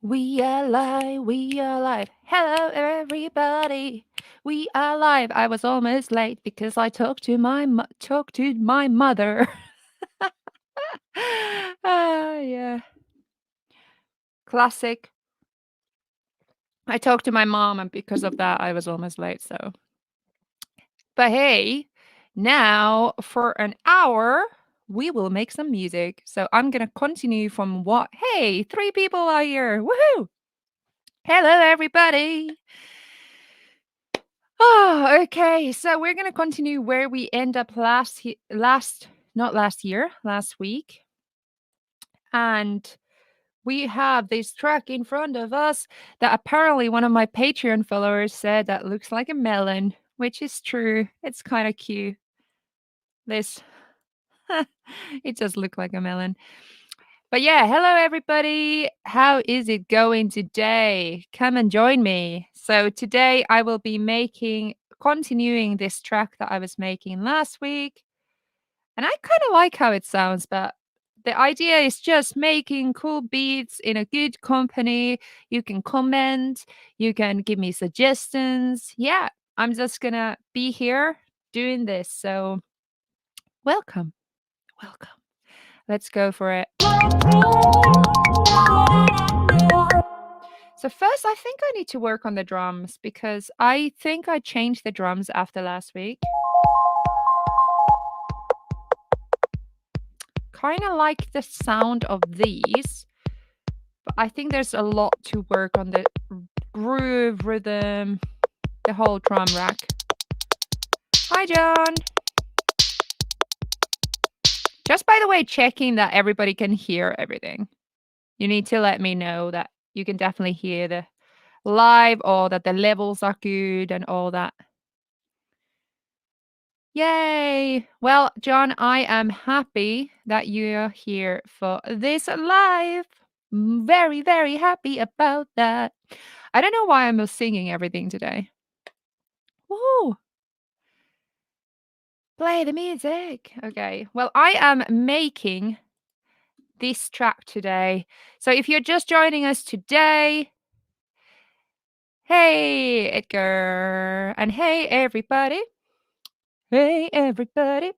We are live, we are live. Hello, everybody. We are live. I was almost late because I talked to my mother. Yeah, classic. I talked to my mom, and because of that, I was almost late. But hey, now for an hour, we will make some music. So I'm gonna continue from what? Hey, 3 people are here. Woohoo! Hello, everybody. Oh, okay. So we're gonna continue where we end up not last year, last week. And we have this track in front of us that apparently one of my Patreon followers said that looks like a melon, which is true. It's kind of cute. This it does look like a melon. But yeah, hello everybody. How is it going today? Come and join me. So today I will be continuing this track that I was making last week. And I kind of like how it sounds, but the idea is just making cool beats in a good company. You can comment, you can give me suggestions. Yeah, I'm just gonna be here doing this. So welcome. Welcome. Let's go for it. So first, I think I need to work on the drums because I think I changed the drums after last week. Kind of like the sound of these, but I think there's a lot to work on the groove, rhythm, the whole drum rack. Hi, John. Just by the way, checking that everybody can hear everything. You need to let me know that you can definitely hear the live or that the levels are good and all that. Yay! Well, John, I am happy that you're here for this live. Very, very happy about that. I don't know why I'm singing everything today. Woo! Play the music. Okay. Well, I am making this track today. So if you're just joining us today, hey, Edgar. And hey, everybody. Hey, everybody.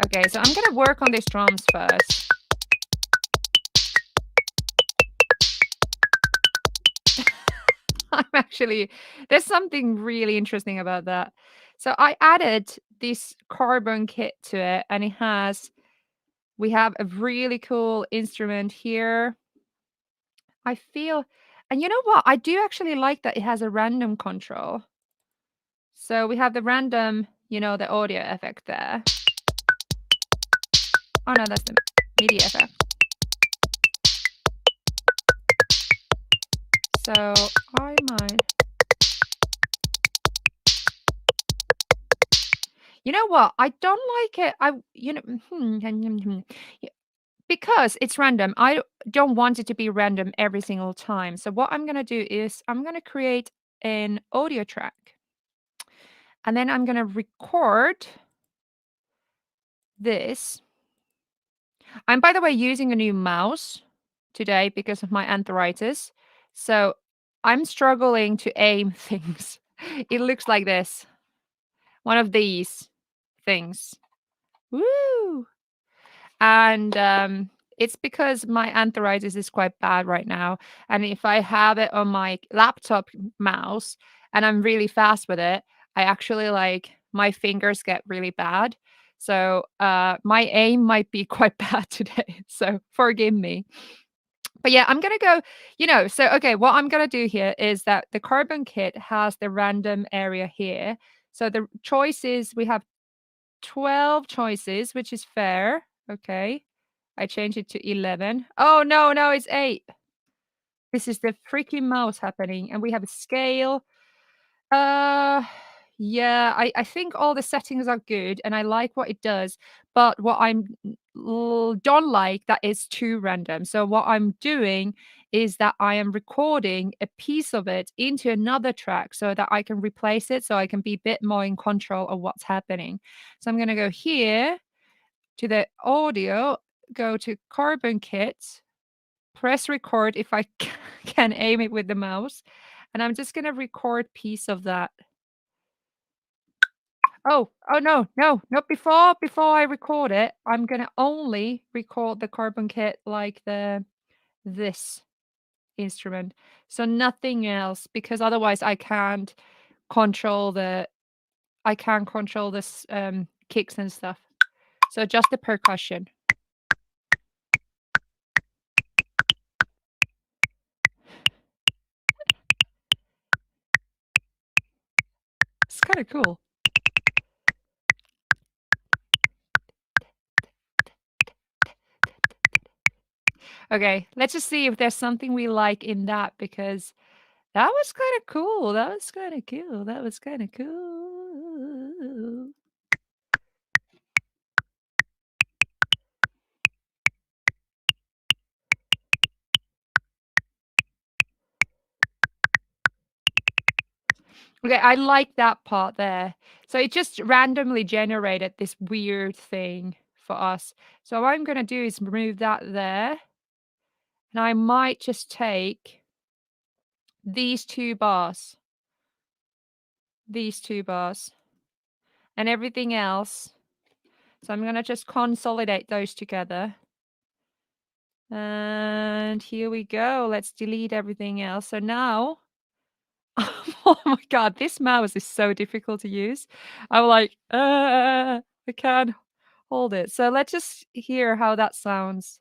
Okay, so I'm going to work on these drums first. There's something really interesting about that. So I added this carbon kit to it, and we have a really cool instrument here. I feel, and you know what? I do actually like that it has a random control. So we have the random, the audio effect there. Oh no, that's the MIDI effect. So I might. You know what? I don't like it. Because it's random. I don't want it to be random every single time. So what I'm going to do is I'm going to create an audio track. And then I'm going to record this. I'm, by the way, using a new mouse today because of my arthritis. So I'm struggling to aim things. It looks like this. One of these things. Woo! And it's because my arthritis is quite bad right now. And if I have it on my laptop mouse and I'm really fast with it, I actually my fingers get really bad. So my aim might be quite bad today. So forgive me. But yeah, I'm gonna go, so okay, what I'm gonna do here is that the carbon kit has the random area here. So the choices, we have 12 choices, which is fair. Okay. I changed it to 11. Oh, no, no, it's 8. This is the freaking mouse happening. And we have a scale. Uh, yeah, I think all the settings are good and I like what it does. But what don't like that is too random. So what I'm doing is that I am recording a piece of it into another track so that I can replace it so I can be a bit more in control of what's happening. So I'm going to go here to the audio, go to Carbon Kit, press record if I can aim it with the mouse, and I'm just gonna record piece of that. Oh, no, no, no, before I record it, I'm gonna only record the carbon kit like this instrument, so nothing else, because otherwise control the I can't control this, kicks and stuff. So just the percussion. It's kinda cool. Okay, let's just see if there's something we like in that, because that was kinda cool, that was kinda cool, that was kinda cool. Okay, I like that part there. So it just randomly generated this weird thing for us. So what I'm gonna do is remove that there, and I might just take these 2 bars, these 2 bars, and everything else. So I'm gonna just consolidate those together. And here we go. Let's delete everything else. So now, oh my god, this mouse is so difficult to use. I'm like, I can't hold it. So let's just hear how that sounds.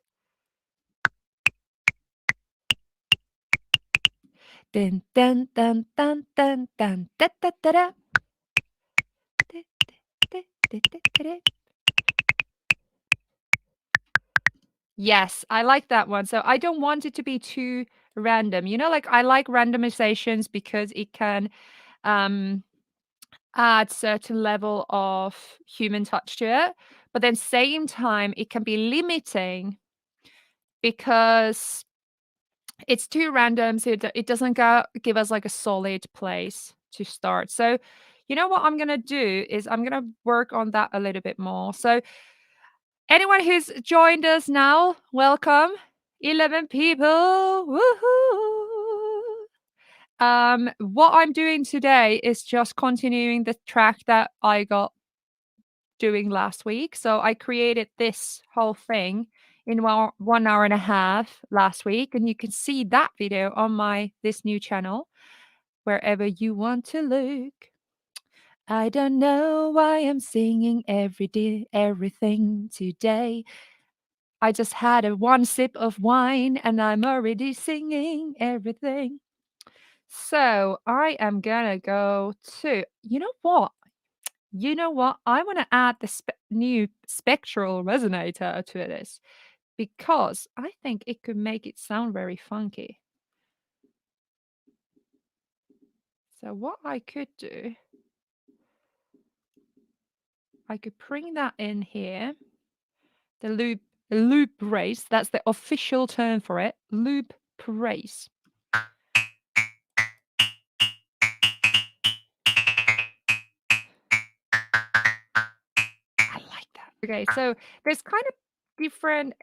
Dun dun dun dun dun dun da da da da. Da, da, da, da, da, da. Yes, I like that one. So I don't want it to be too random. You know, like I like randomizations because it can um add certain level of human touch to it. But then same time it can be limiting because it's too random, so it doesn't give us like a solid place to start. So, you know what I'm gonna do is I'm gonna work on that a little bit more. So, anyone who's joined us now, welcome. 11 people. Woohoo! What I'm doing today is just continuing the track that I got doing last week. So I created this whole thing in 1 hour and a half last week, and you can see that video on my this new channel wherever you want to look. I don't know why I'm singing everything today. I just had a one sip of wine and I'm already singing everything. So I am gonna go to, you know what? You know what? I want to add the new spectral resonator to this because I think it could make it sound very funky. So what I could do, I could bring that in here. The loop brace, that's the official term for it. Loop brace. I like that. Okay, so there's kind of different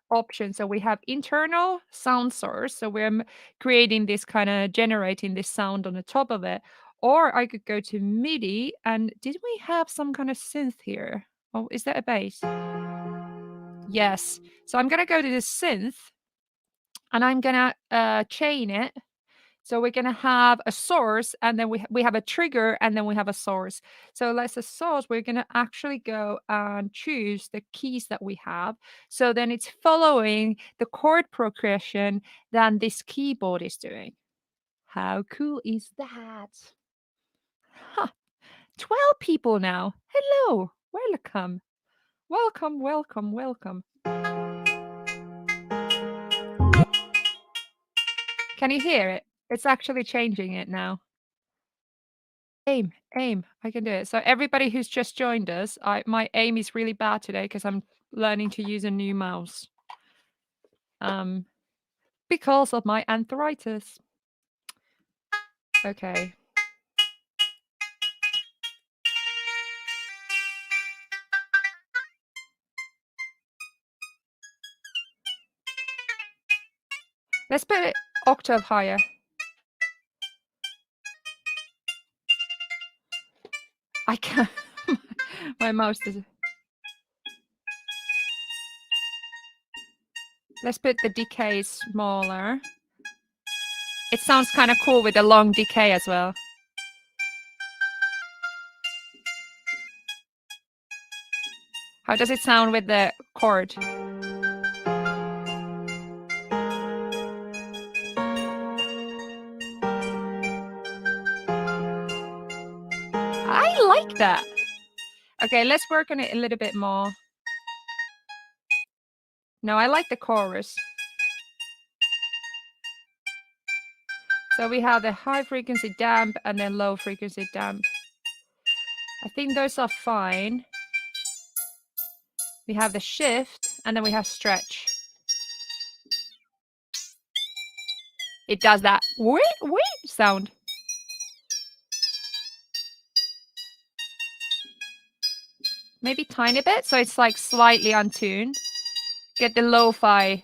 options. So we have internal sound source. So we're creating this kind of generating this sound on the top of it. Or I could go to MIDI. And did we have some kind of synth here? Oh, is that a bass? Yes. So I'm gonna go to the synth and I'm gonna chain it. So we're gonna have a source, and then we have a trigger, and then we have a source. So let's a source, we're gonna actually go and choose the keys that we have. So then it's following the chord progression that this keyboard is doing. How cool is that? Huh. 12 people now. Hello. Welcome. Welcome, welcome, welcome. Can you hear it? It's actually changing it now. Aim. I can do it. So everybody who's just joined us, my aim is really bad today because I'm learning to use a new mouse. Um, because of my arthritis. Okay. Let's put it octave higher. I can't. My mouse does. Let's put the decay smaller. It sounds kind of cool with the long decay as well. How does it sound with the chord? I like that. Okay, let's work on it a little bit more. No, I like the chorus. So we have the high frequency damp and then low frequency damp. I think those are fine. We have the shift and then we have stretch. It does that wee sound. Maybe tiny bit, so it's like slightly untuned. Get the lo-fi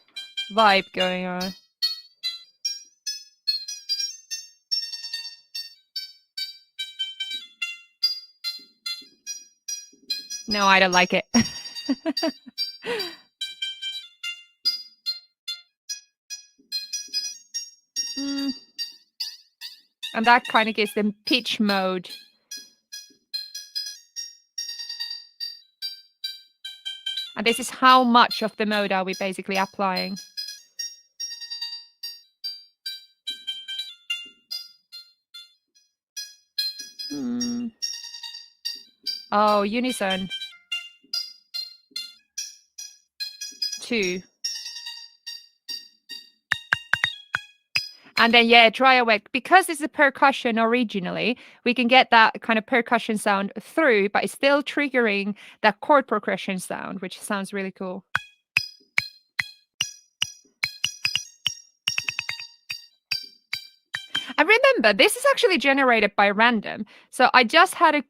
vibe going on. No, I don't like it. And that kind of gives them pitch mode. And this is how much of the mode are we basically applying. Oh, unison. 2. And then, yeah, dry away. Because it's a percussion originally, we can get that kind of percussion sound through, but it's still triggering that chord progression sound, which sounds really cool. And remember, this is actually generated by random. So I just had a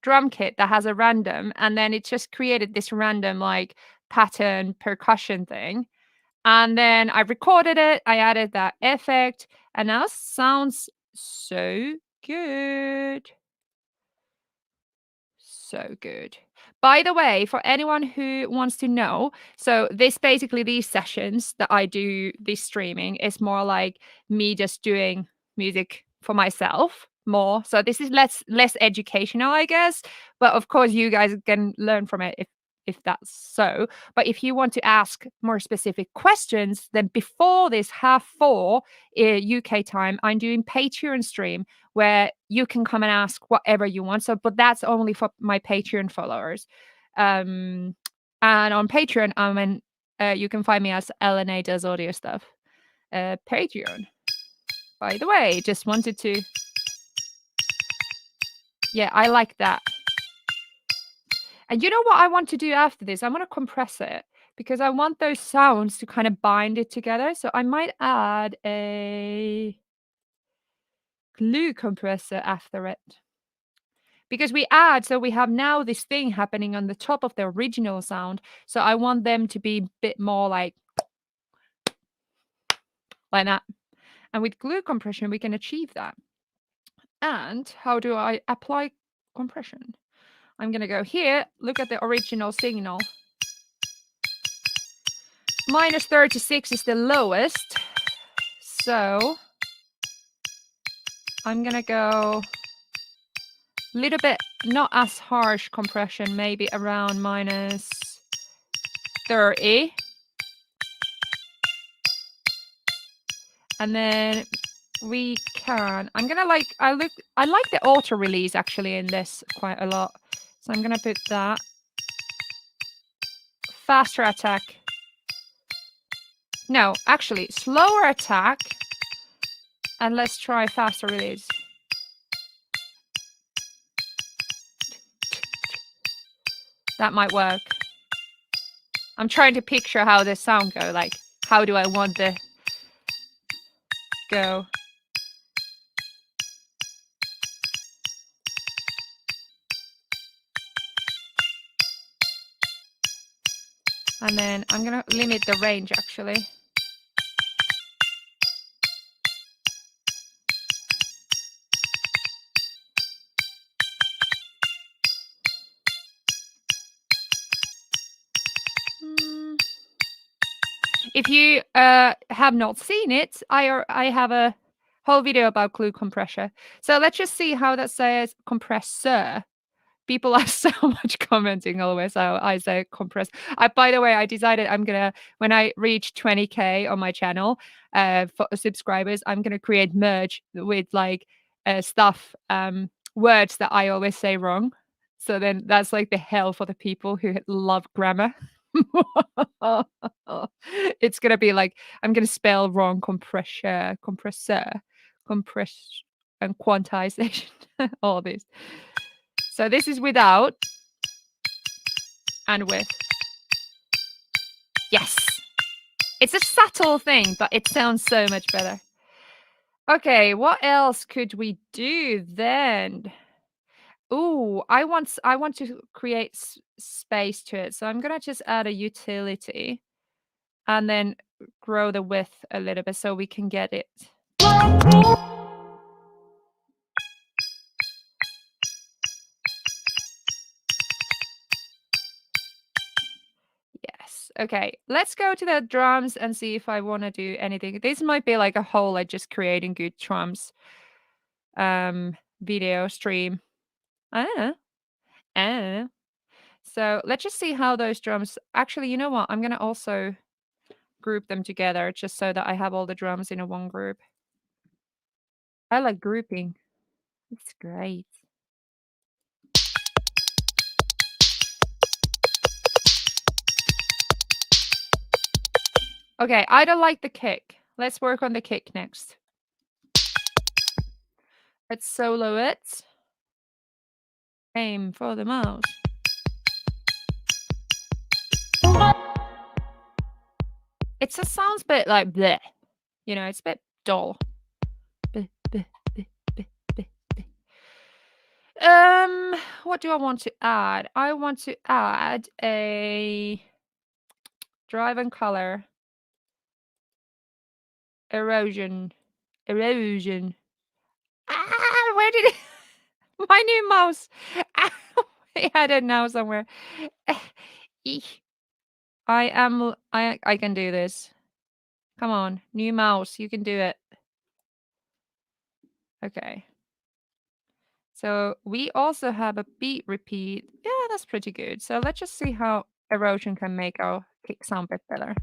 drum kit that has a random, and then it just created this random like pattern percussion thing. And then I recorded it, I added that effect, and now it sounds so good. So good. By the way, for anyone who wants to know, so these sessions that I do, this streaming is more like me just doing music for myself more. So this is less educational, I guess. But of course you guys can learn from it if that's so. But if you want to ask more specific questions, then before this 4:30 UK time, I'm doing Patreon stream where you can come and ask whatever you want. So, but that's only for my Patreon followers. And on Patreon, you can find me as LNA does audio stuff. Patreon. By the way, just wanted to. Yeah, I like that. And you know what I want to do after this? I want to compress it because I want those sounds to kind of bind it together. So I might add a glue compressor after it. Because we have now this thing happening on the top of the original sound. So I want them to be a bit more like that. And with glue compression, we can achieve that. And how do I apply compression? I'm going to go here, look at the original signal. Minus 36 is the lowest. So I'm going to go a little bit, not as harsh compression, maybe around minus 30. And then I'm gonna I like the auto release actually in this quite a lot. So I'm gonna put that. Faster attack. No, actually slower attack. And let's try faster release. That might work. I'm trying to picture how the sound go, like how do I want the go. And then I'm gonna limit the range actually. If you have not seen it, I have a whole video about glue compressor. So let's just see how that says compressor. People are so much commenting always how I say compress. By the way, I decided I'm gonna when I reach 20K on my channel, for subscribers, I'm gonna create merge with like stuff, words that I always say wrong. So then that's like the hell for the people who love grammar. It's gonna be like I'm gonna spell wrong compressor, compress, and quantization, all these. So this is without and with. Yes. It's a subtle thing, but it sounds so much better. Okay, what else could we do then? Ooh, I want to create space to it. So I'm gonna just add a utility and then grow the width a little bit so we can get it. Yes. Okay. Let's go to the drums and see if I want to do anything. This might be like a whole like just creating good drums video stream. I don't know. I don't know. So let's just see how those drums actually, you know what? I'm gonna also group them together just so that I have all the drums in a one group. I like grouping. It's great. Okay, I don't like the kick. Let's work on the kick next. Let's solo it. Aim for the mouse. It just sounds a bit like bleh. You know, it's a bit dull. Bleh, bleh, bleh, bleh, bleh, bleh. What do I want to add? I want to add a drive and color erosion. Erosion. Ah, where did it my new mouse? I had it now somewhere. Eek. I can do this. Come on, new mouse, you can do it. Okay. So we also have a beat repeat. Yeah, that's pretty good. So let's just see how erosion can make our kick sound a bit better.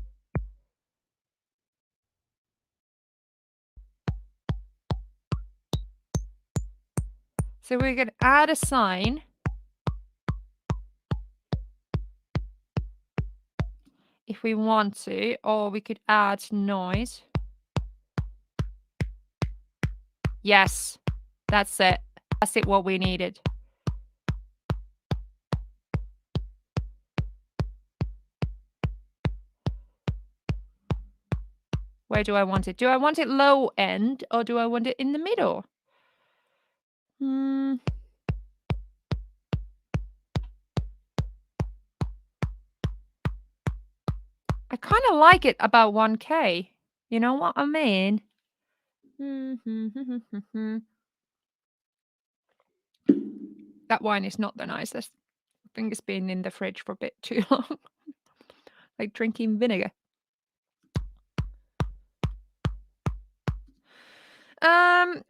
So we can add a sign. If we want to, or we could add noise. Yes, that's it. That's it, what we needed. Where do I want it? Do I want it low end or do I want it in the middle? I kind of like it about 1K. You know what I mean? That wine is not the nicest. I think it's been in the fridge for a bit too long. Like drinking vinegar.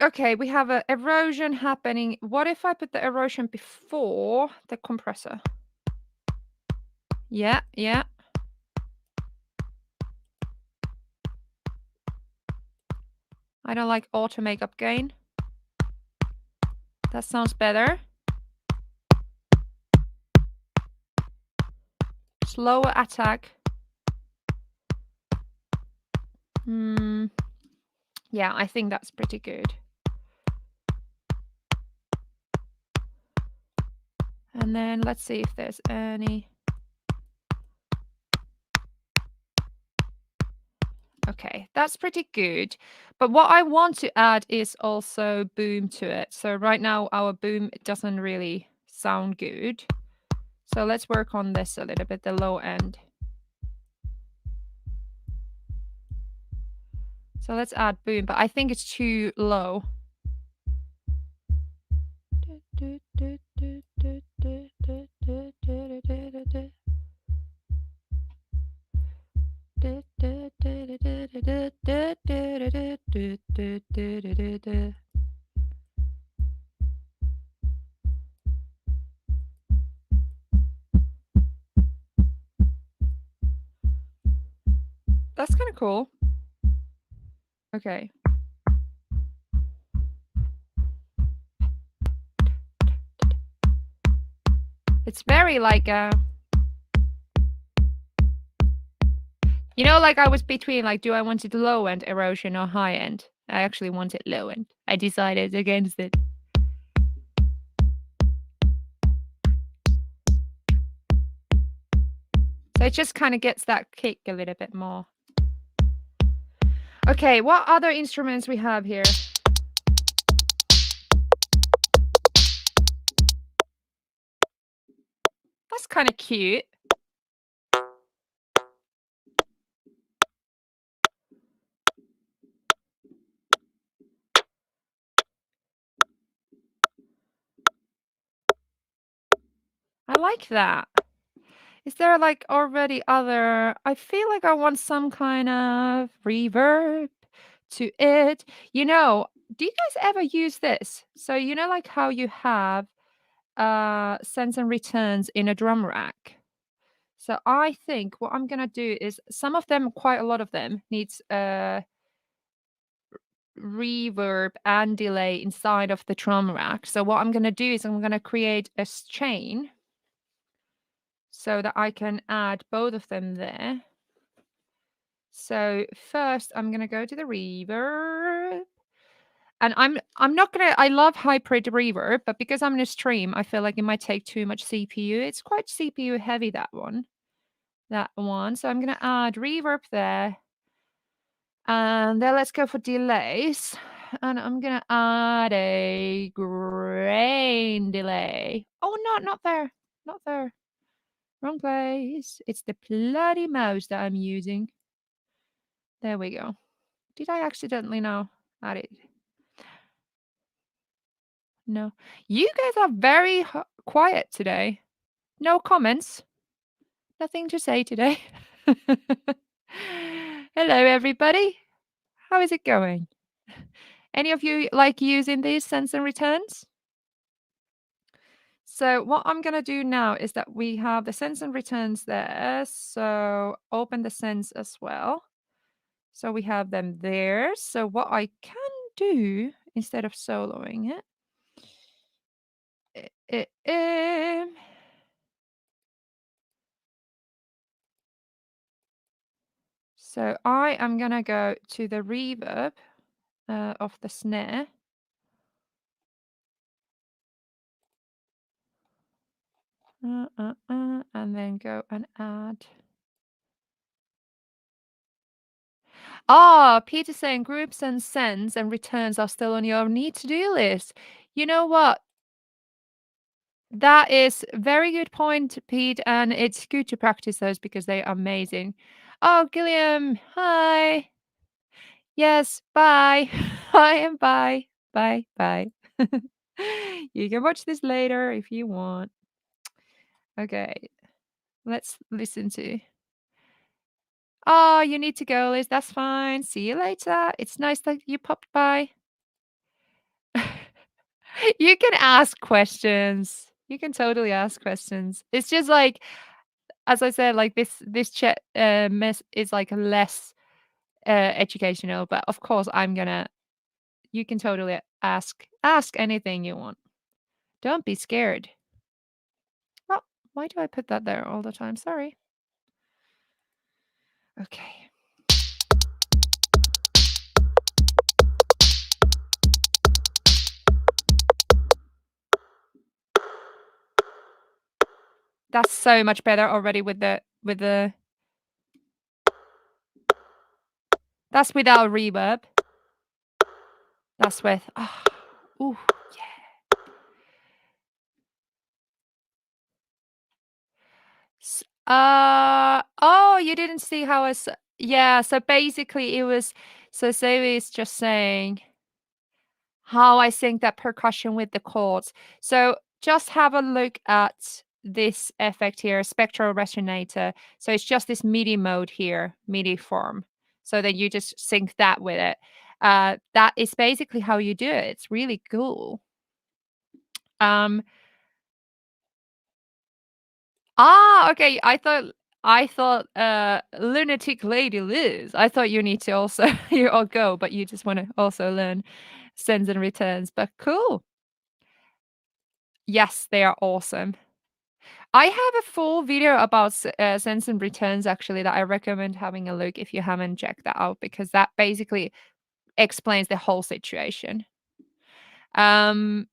Okay, we have a erosion happening. What if I put the erosion before the compressor? Yeah, yeah. I don't like auto makeup gain. That sounds better. Slower attack. Yeah, I think that's pretty good. And then let's see if there's any. Okay, that's pretty good. But what I want to add is also boom to it. So right now our boom doesn't really sound good. So let's work on this a little bit, the low end. So let's add boom, but I think it's too low. That's kind of cool. Okay. It's very like you know, like I was between like, do I want it low end erosion or high end? I actually want it low end. I decided against it. So it just kind of gets that kick a little bit more. Okay, what other instruments we have here? That's kind of cute. I like that. Is there like already other? I feel like I want some kind of reverb to it. You know, do you guys ever use this? So you know like how you have sends and returns in a drum rack. So I think what I'm gonna do is some of them, quite a lot of them, needs reverb and delay inside of the drum rack. So what I'm gonna do is I'm gonna create a chain so that I can add both of them there. So first I'm gonna go to the reverb. And I'm not gonna I love hybrid reverb, but because I'm in a stream, I feel like it might take too much CPU. It's quite CPU heavy, that one. That one. So I'm gonna add reverb there. And then let's go for delays. And I'm gonna add a grain delay. Oh no, not there. Not there. Wrong place. It's the bloody mouse that I'm using. There we go. Did I accidentally now add it? No. You guys are very quiet today. No comments. Nothing to say today. Hello, everybody. How is it going? Any of you like using these sends and returns? So what I'm going to do now is that we have the sends and returns there. So open the sends as well. So we have them there. So what I can do instead of soloing it, so I am going to go to the reverb of the snare. And then go and add. Ah, Peter saying groups and sends and returns are still on your need to do list. You know what? That is a very good point, Pete, and it's good to practice those because they're amazing. Oh, Gilliam, hi. Yes, bye. Hi and bye. Bye, bye. You can watch this later if you want. Okay, let's listen to. Oh, you need to go, Liz. That's fine. See you later. It's nice that you popped by. You can ask questions. You can totally ask questions. It's just like, as I said, like this chat mess is like less educational, but of course I'm gonna. You can totally ask anything you want. Don't be scared. Oh, why do I put that there all the time? Sorry. Okay. That's so much better already with the. That's without reverb. That's with. Oh, ooh, yeah. Oh, you didn't see how yeah, so basically it was so Zoe is just saying how I sync that percussion with the chords. So just have a look at this effect here, spectral resonator. So it's just this MIDI mode here, MIDI form. So then you just sync that with it. That is basically how you do it. It's really cool. Um, okay. I thought lunatic lady Liz. I thought you need to also you all go, but you just want to also learn sends and returns. But cool. Yes, they are awesome. I have a full video about sends and returns actually that I recommend having a look if you haven't checked that out because that basically explains the whole situation. Um,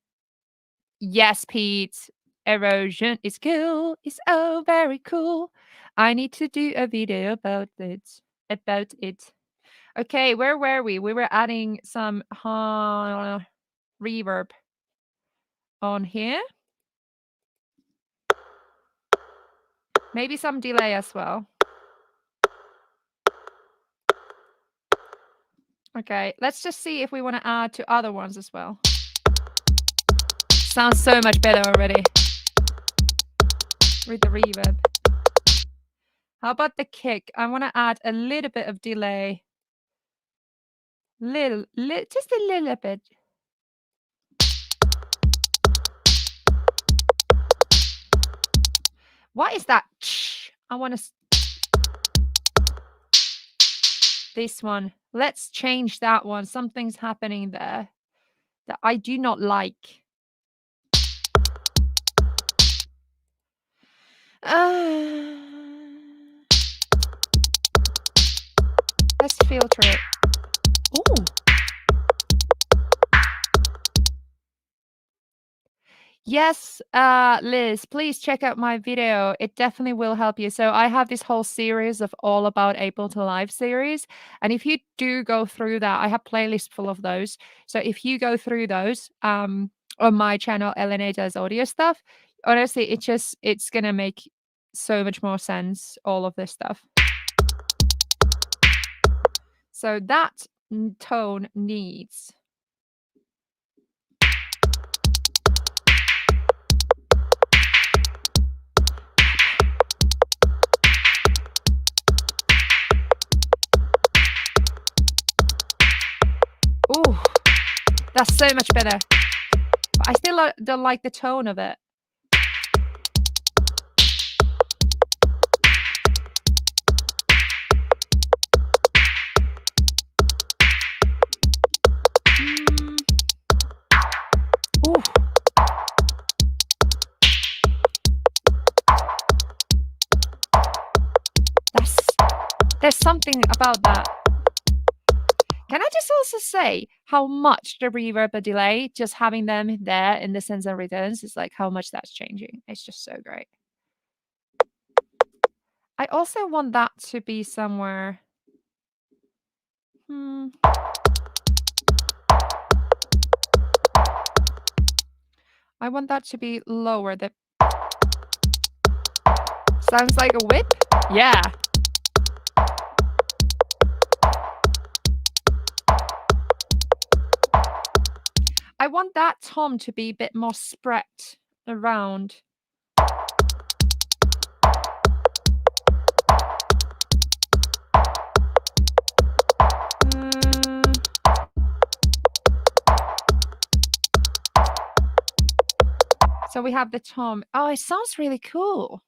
yes, Pete, erosion is cool. It's oh very cool. I need to do a video about it. About it. Okay, where were we? We were adding some reverb on here. Maybe some delay as well. Okay, let's just see if we want to add to other ones as well. Sounds so much better already with the reverb. How about the kick? I want to add a little bit of delay. Just a little bit. What is that? I want to... This one. Let's change that one. Something's happening there that I do not like. Let's filter it. Ooh. Yes, Liz, please check out my video. It definitely will help you. So I have this whole series of all about Ableton Live series. And if you do go through that, I have playlists full of those. So if you go through those on my channel, LNA does audio stuff, honestly, it's gonna make so much more sense, all of this stuff. So that tone needs... Ooh, that's so much better. But I still don't like the tone of it. Ooh. There's something about that. Can I just also say how much the reverb and delay, just having them there in the sends and returns, is like how much that's changing. It's just so great. I also want that to be somewhere. I want that to be lower. That sounds like a whip. Yeah. I want that tom to be a bit more spread around. So we have the tom. Oh, it sounds really cool.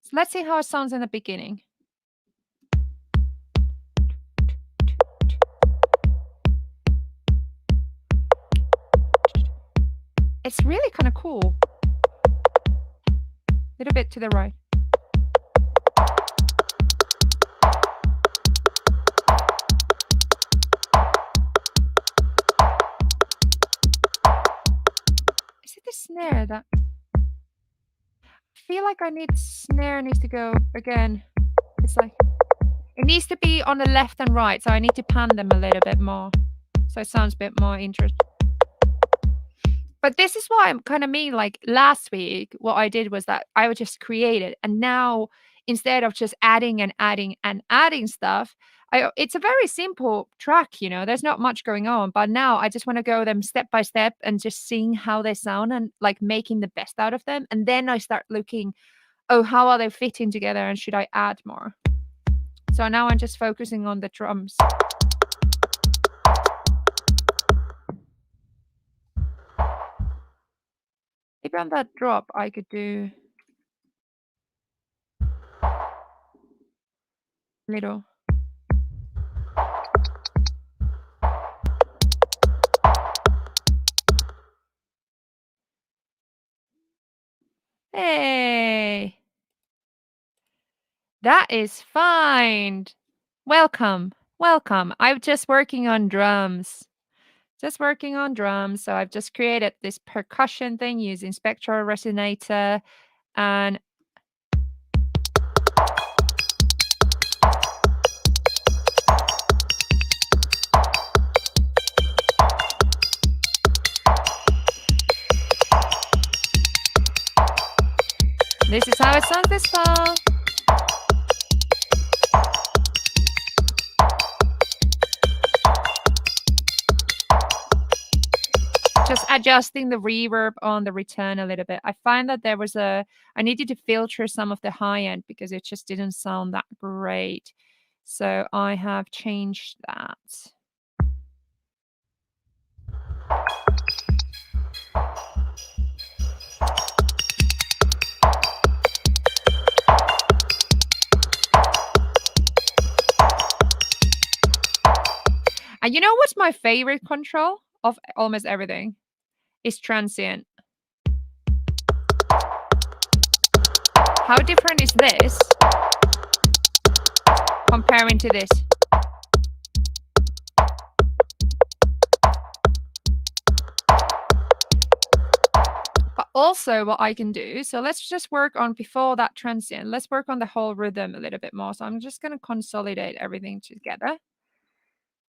So let's see how it sounds in the beginning. It's really kind of cool. A little bit to the right. Is it the snare that... I feel like snare needs to go again. It's like it needs to be on the left and right, so I need to pan them a little bit more, so it sounds a bit more interesting. But this is what I kind of mean. Like last week, what I did was that I would just create it, and now instead of just adding and adding and adding stuff, it's a very simple track. You know, there's not much going on. But now I just want to go them step by step and just seeing how they sound and like making the best out of them. And then I start looking, oh, how are they fitting together, and should I add more? So now I'm just focusing on the drums. Maybe on that drop, I could do little. Hey, that is fine. Welcome, welcome. I'm just working on drums. Just working on drums. So I've just created this percussion thing using spectral resonator, and this is how it sounds this fall. Just adjusting the reverb on the return a little bit. I find that I needed to filter some of the high end because it just didn't sound that great. So I have changed that. And you know what's my favorite control of almost everything? Is transient. How different is this comparing to this? But also what I can do, so let's just work on before that transient, let's work on the whole rhythm a little bit more. So I'm just going to consolidate everything together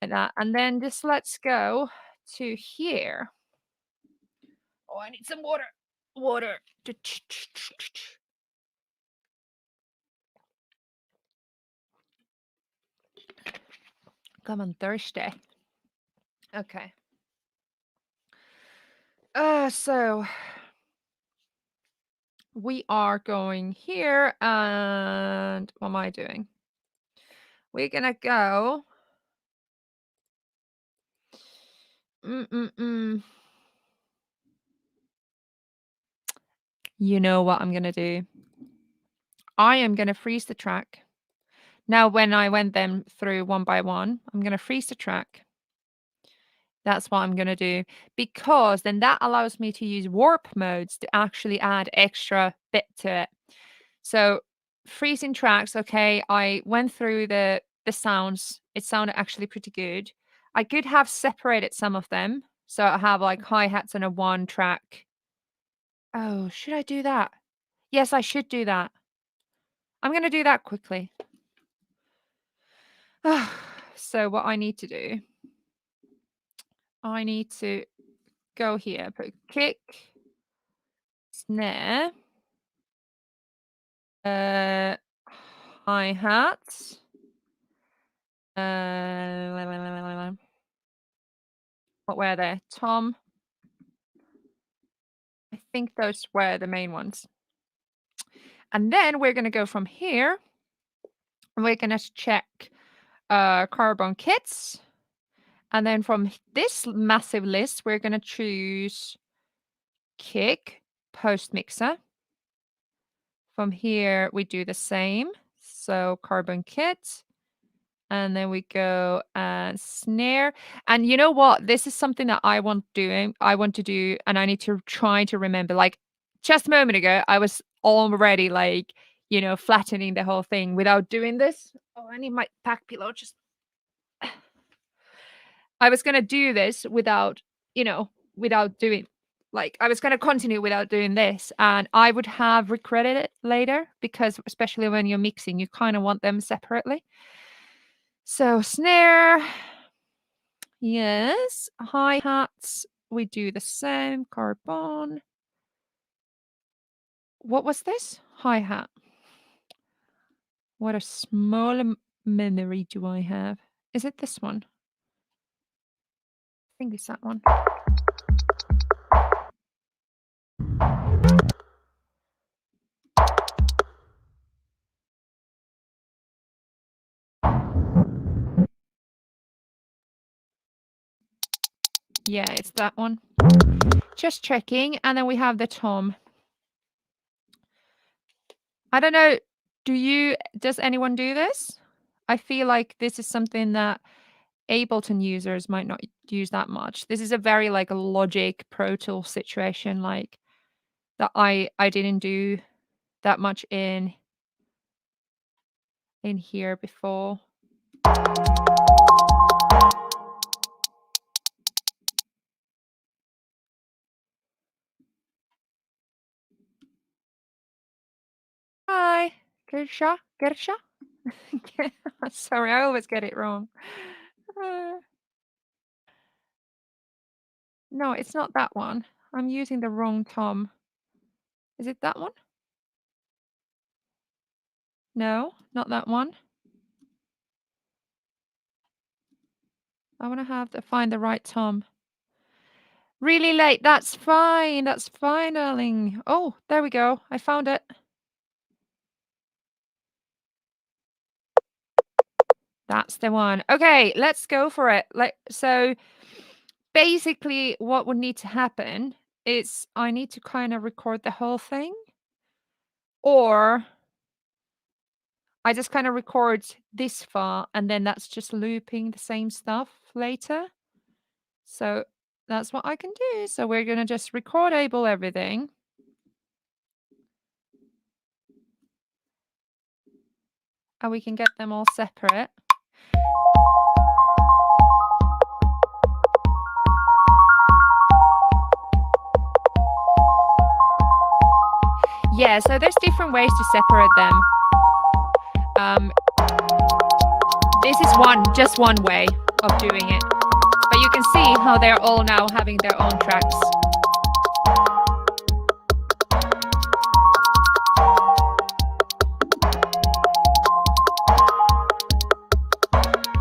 like that. And then just let's go to here. Oh, I need some water. Water. Come on, Thursday. Okay. So we are going here, and what am I doing? We're gonna go. You know what I'm gonna do? I am gonna freeze the track. Now, when I went them through one by one, I'm gonna freeze the track. That's what I'm gonna do, because then that allows me to use warp modes to actually add extra bit to it. So freezing tracks, okay, I went through the sounds. It sounded actually pretty good. I could have separated some of them. So I have like hi-hats on a one track. Oh, should I do that? Yes, I should do that. I'm gonna do that quickly. So what I need to do, I need to go here, put kick, snare, uh, hi-hats, what were they? Tom. I think those were the main ones. And then we're gonna go from here, and we're gonna check carbon kits. And then from this massive list, we're gonna choose kick, post mixer. From here, we do the same. So carbon kit, and then we go and snare. And you know what? This is something that I want to do, and I need to try to remember. Like just a moment ago, I was already like, flattening the whole thing without doing this. Oh, I need my back pillow. Just I was gonna do this without doing, like, I was gonna continue without doing this, and I would have regretted it later, because especially when you're mixing, you kind of want them separately. So snare, yes. Hi-hats, we do the same. Carbon. What was this? Hi-hat. What a small memory do I have? Is it this one? I think it's that one. Yeah, it's that one. Just checking. And then we have the tom. I don't know. Does anyone do this? I feel like this is something that Ableton users might not use that much. This is a very like a Logic Pro Tool situation, like that I didn't do that much in here before. Hi, Gersha. Sorry, I always get it wrong. Uh, no, it's not that one. I'm using the wrong tom. Is it that one? No, not that one. I want to have to find the right tom. Really late. That's fine. That's fine, darling. Oh, there we go. I found it. That's the one. Okay, let's go for it. So basically what would need to happen is I need to kind of record the whole thing, or I just kind of record this far and then that's just looping the same stuff later. So that's what I can do. So we're going to just record able everything. And we can get them all separate. Yeah, so there's different ways to separate them. This is just one way of doing it. But you can see how they're all now having their own tracks.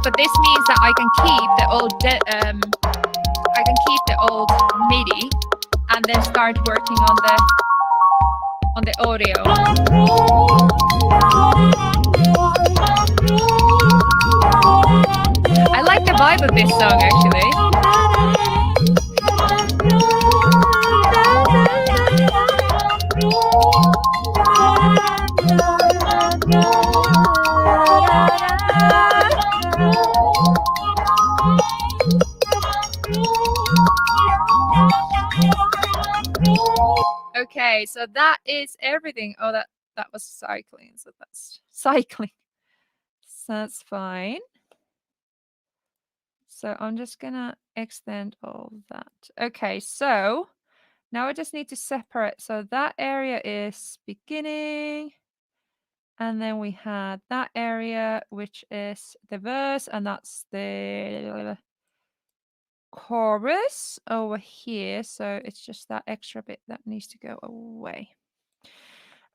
But this means that I can keep the old MIDI and then start working on the audio. I like the vibe of this song actually. Okay, so that is everything. Oh, that was cycling. So that's cycling. So that's fine. So I'm just gonna extend all that. Okay, so now I just need to separate. So that area is beginning. And then we had that area, which is the verse, and that's the chorus over here. So it's just that extra bit that needs to go away.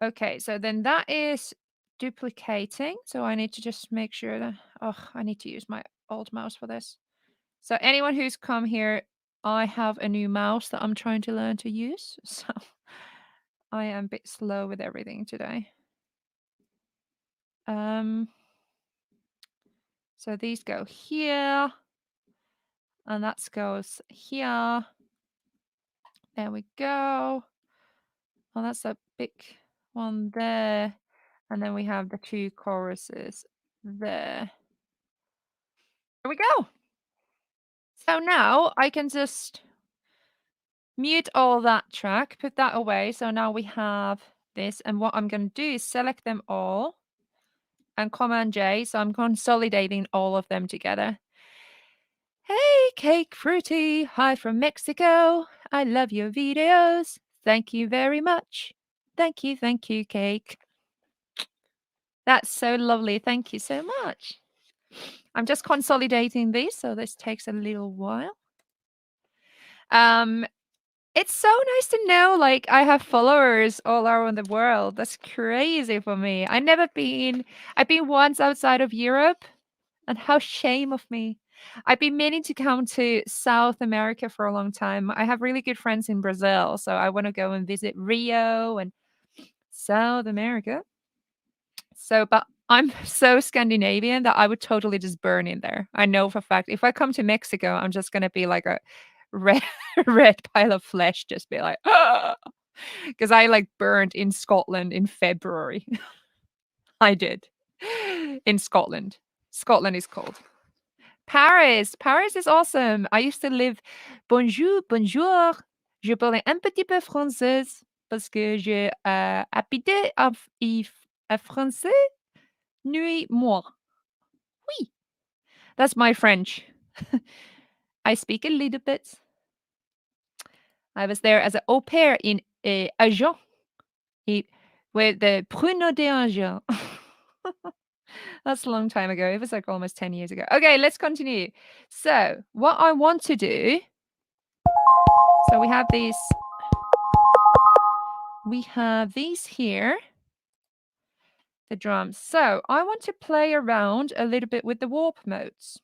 Okay, so then that is duplicating. So I need to just make sure that, I need to use my old mouse for this. So anyone who's come here, I have a new mouse that I'm trying to learn to use. So I am a bit slow with everything today. So these go here. And that goes here. There we go. Oh, that's a big one there. And then we have the two choruses there. There we go. So now I can just mute all that track, put that away. So now we have this. And what I'm going to do is select them all and Command J. So I'm consolidating all of them together. Hey, Cake Fruity. Hi from Mexico. I love your videos. Thank you very much. Thank you, Cake. That's so lovely. Thank you so much. I'm just consolidating this, so this takes a little while. It's so nice to know, like, I have followers all around the world. That's crazy for me. I've been once outside of Europe, and how shame of me. I've been meaning to come to South America for a long time. I have really good friends in Brazil, so I want to go and visit Rio and South America. So, but I'm so Scandinavian that I would totally just burn in there. I know for a fact if I come to Mexico, I'm just going to be like a red red pile of flesh, just be like, because I like burned in Scotland in February. I did in Scotland. Scotland is cold. Paris. Paris is awesome. I used to live. Bonjour, bonjour. Je parle un petit peu français parce que j'ai habité à français nuit mort. Oui, that's my French. I speak a little bit. I was there as an au pair in Agen with the Bruno de Agen. That's a long time ago. It was like almost 10 years ago. Okay, let's continue. So, what I want to do. So, we have these. We have these here. The drums. So, I want to play around a little bit with the warp modes.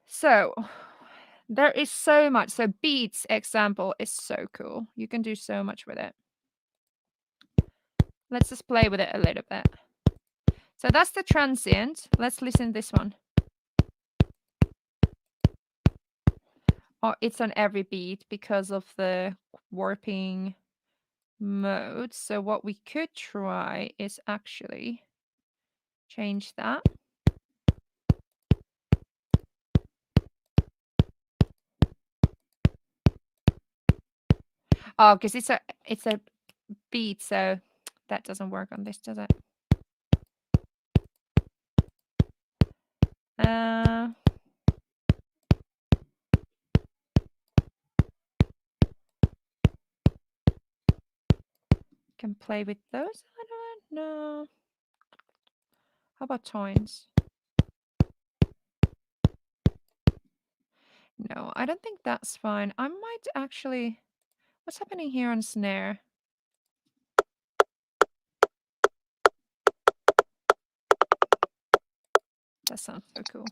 So, there is so much. So, beats example is so cool. You can do so much with it. Let's just play with it a little bit. So that's the transient. Let's listen to this one. Oh, it's on every beat because of the warping mode. So what we could try is actually change that. Oh, because it's a beat, so that doesn't work on this, does it? Can play with those? I don't know. How about tones? No, I don't think that's fine. I might actually... What's happening here on snare? That sounds so cool.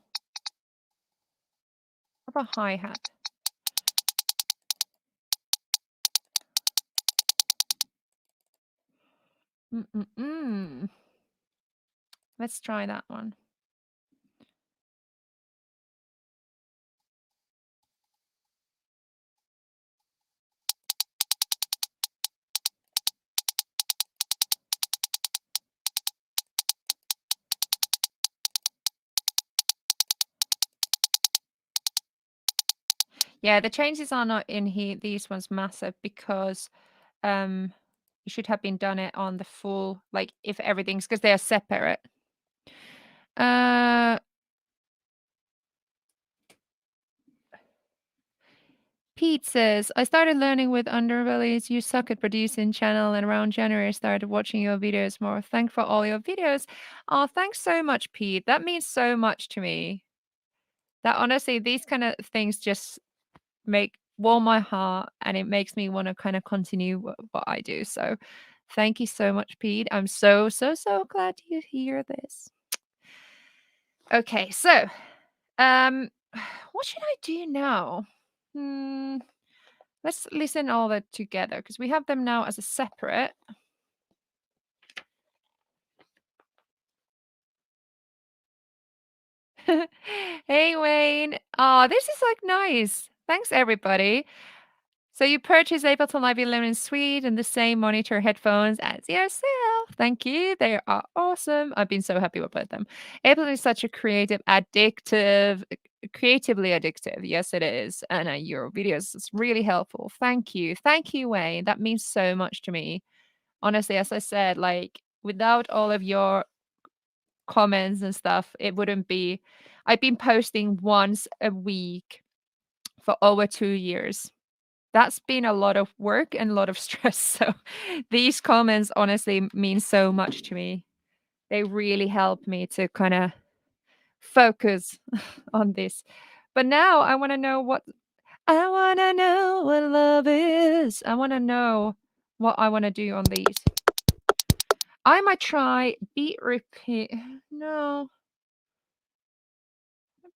How about hi-hat? Let's try that one. Yeah, the changes are not in here. These ones massive because you should have been done it on the full, like if everything's, because they are separate. Pete says, I started learning with Underbellies. You suck at producing channel, and around January I started watching your videos more. Thanks for all your videos. Oh, thanks so much, Pete. That means so much to me. That honestly, these kind of things just warm my heart, and it makes me want to kind of continue what I do. So thank you so much, Pete. I'm so glad you hear this. Okay, so what should I do now? Let's listen all that together because we have them now as a separate. Hey, Wayne. Oh, this is like nice. Thanks, everybody. So you purchased Ableton Live 11 Suite and the same monitor headphones as yourself. Thank you. They are awesome. I've been so happy with them. Ableton is such a creatively addictive. Yes, it is. And your videos is really helpful. Thank you. Thank you, Wayne. That means so much to me. Honestly, as I said, like without all of your comments and stuff, it wouldn't be. I've been posting once a week for over 2 years. That's been a lot of work and a lot of stress. So these comments honestly mean so much to me. They really help me to kind of focus on this. But now I want to know what love is. I want to know what I want to do on these. I might try beat repeat. No.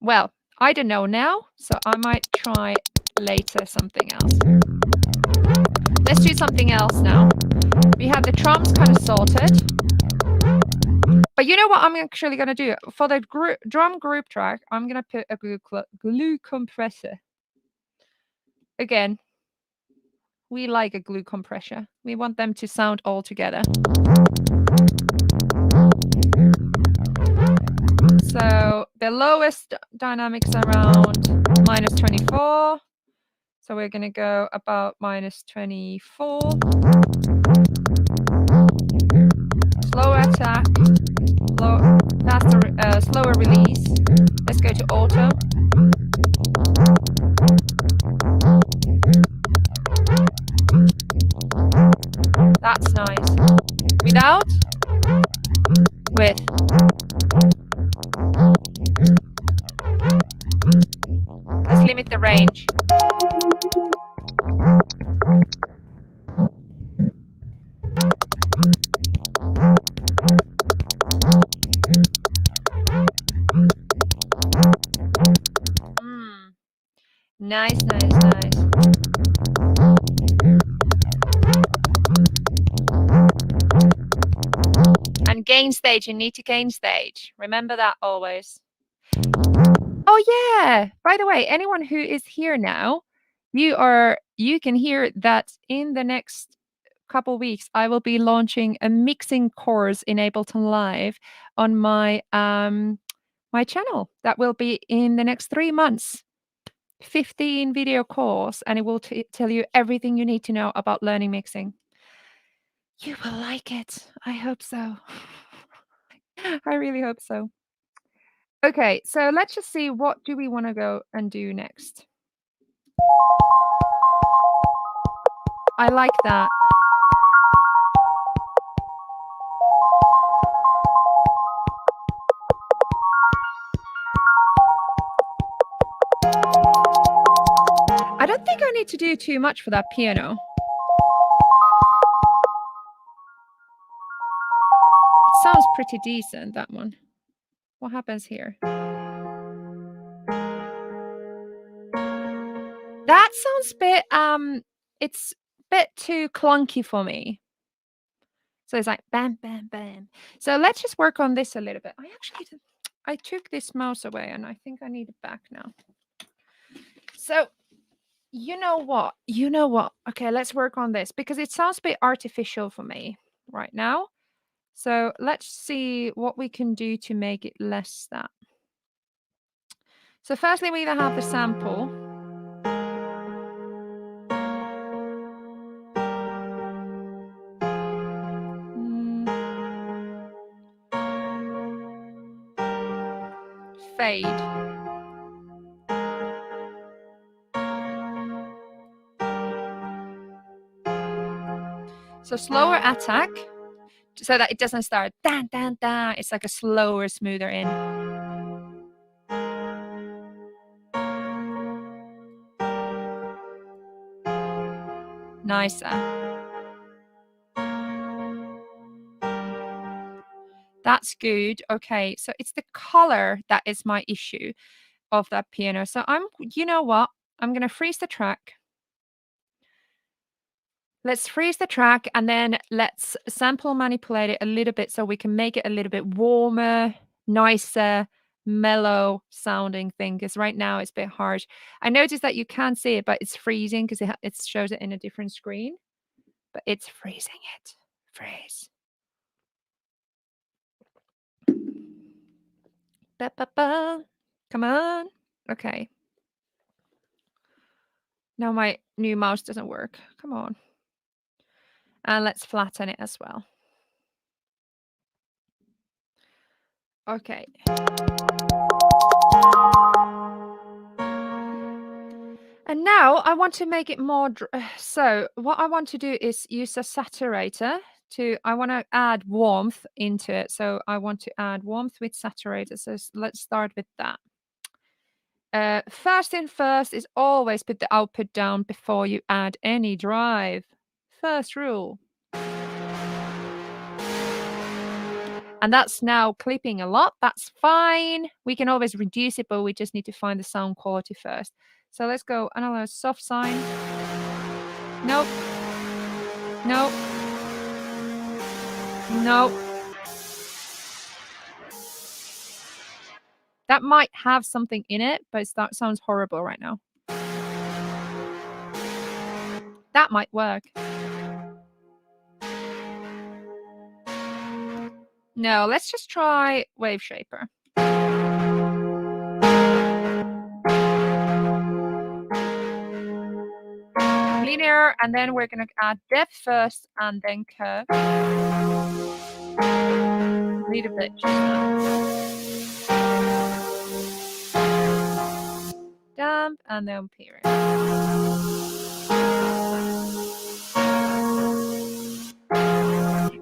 Well, I don't know now, so I might try later something else. Let's do something else now. We have the drums kind of sorted. But you know what I'm actually gonna do? For the drum group track, I'm gonna put a glue compressor. Again, we like a glue compressor. We want them to sound all together. So the lowest dynamics around -24. So we're gonna go about -24. Slower attack, faster, slower release. Let's go to auto. That's nice. Without, with. Let's limit the range. Nice, nice, nice. And gain stage, you need to gain stage. Remember that always. Oh yeah, by the way, anyone who is here now, you can hear that in the next couple weeks I will be launching a mixing course in Ableton Live on my my channel. That will be in the next 3 months. 15 video course, and it will tell you everything you need to know about learning mixing. You will like it. I hope so. I really hope so. Okay, so let's just see, what do we want to go and do next? I like that. I don't think I need to do too much for that piano. It sounds pretty decent, that one. What happens here? That sounds a bit, it's a bit too clunky for me. So it's like bam, bam, bam. So let's just work on this a little bit. I took this mouse away and I think I need it back now. So you know what? Okay, let's work on this because it sounds a bit artificial for me right now. So let's see what we can do to make it less that. So firstly, we either have the sample. Fade. So slower attack, so that it doesn't start dan, dan, dan. It's like a slower, smoother in. Nicer. That's good. Okay, so it's the color that is my issue of that piano. So you know what? I'm going to freeze the track. Let's freeze the track and then let's sample manipulate it a little bit so we can make it a little bit warmer, nicer, mellow sounding thing, because right now it's a bit harsh. I noticed that you can't see it, but it's freezing because it shows it in a different screen, but it's freezing it. Freeze. Ba, ba, ba. Come on. Okay. Now my new mouse doesn't work. Come on. And let's flatten it as well. Okay. And now I want to make it more, so what I want to do is use a saturator I want to add warmth into it. So I want to add warmth with saturator. So let's start with that. First thing first is always put the output down before you add any drive. First rule. And that's now clipping a lot. That's fine. We can always reduce it, but we just need to find the sound quality first. So let's go analyze soft sine. Nope. Nope. Nope. That might have something in it, but that sounds horrible right now. That might work. No, let's just try Wave Shaper. Linear, and then we're gonna add depth first and then curve. Need a bit just now. Damp and then period.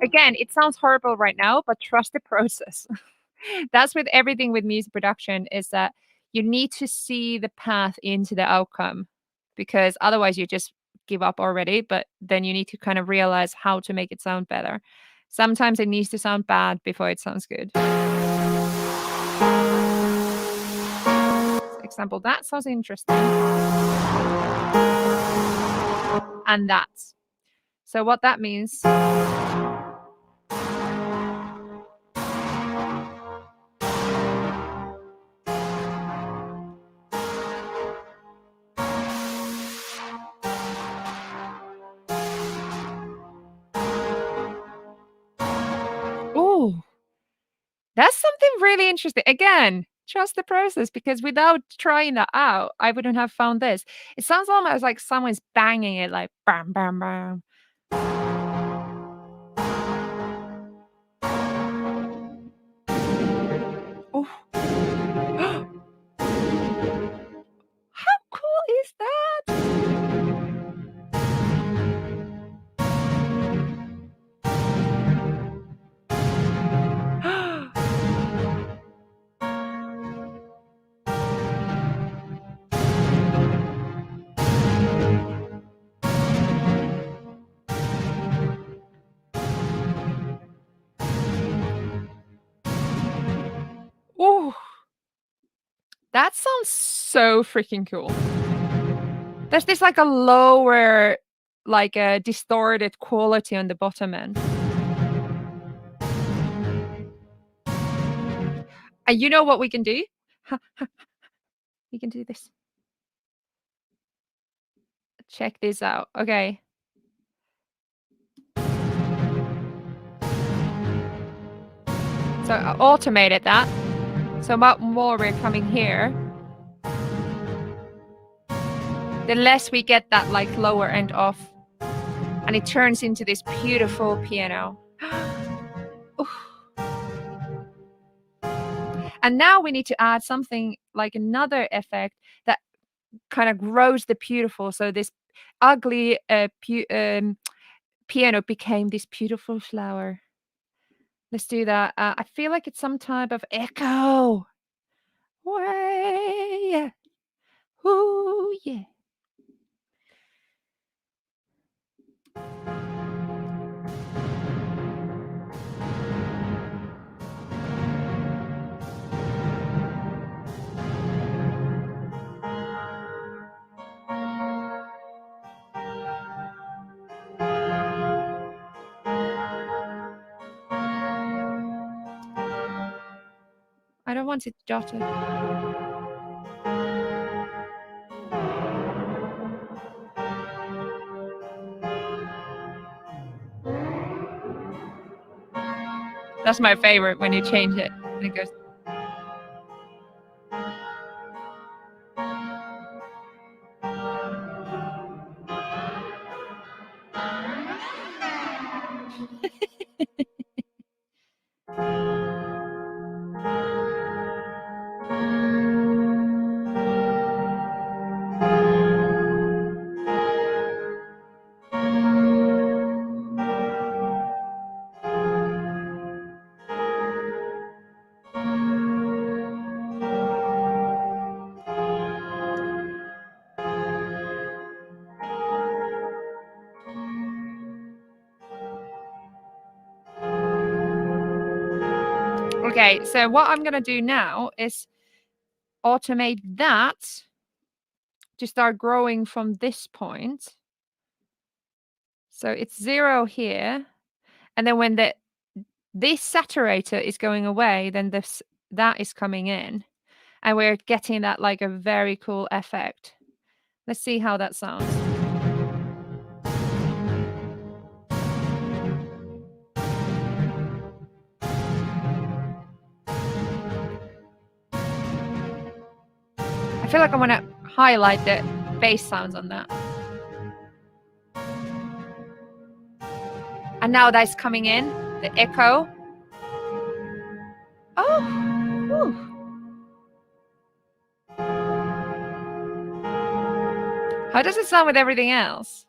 Again, it sounds horrible right now, but trust the process. That's with everything with music production, is that you need to see the path into the outcome, because otherwise you just give up already, but then you need to kind of realize how to make it sound better. Sometimes it needs to sound bad before it sounds good. Example, that sounds interesting. And that's. So what that means. Oh, that's something really interesting. Again, trust the process, because without trying that out, I wouldn't have found this. It sounds almost like someone's banging it like bam, bam, bam. Oh. How cool is that? Oh, that sounds so freaking cool. There's this like a lower, like a distorted quality on the bottom end. And you know what we can do? We can do this. Check this out. Okay. So I automated that. So about more we're coming here, the less we get that like lower end off. And it turns into this beautiful piano. And now we need to add something like another effect that kind of grows the beautiful. So this ugly piano became this beautiful flower. Let's do that. I feel like it's some type of echo. Way. Ooh, yeah. I don't want it dotted. That's my favorite, when you change it and it goes. Okay, so what I'm gonna do now is automate that to start growing from this point. So it's 0 here, and then when this saturator is going away, then that is coming in. and we're getting that like a very cool effect. Let's see how that sounds. I feel like I want to highlight the bass sounds on that. And now that's coming in, the echo. Oh, whew. How does it sound with everything else?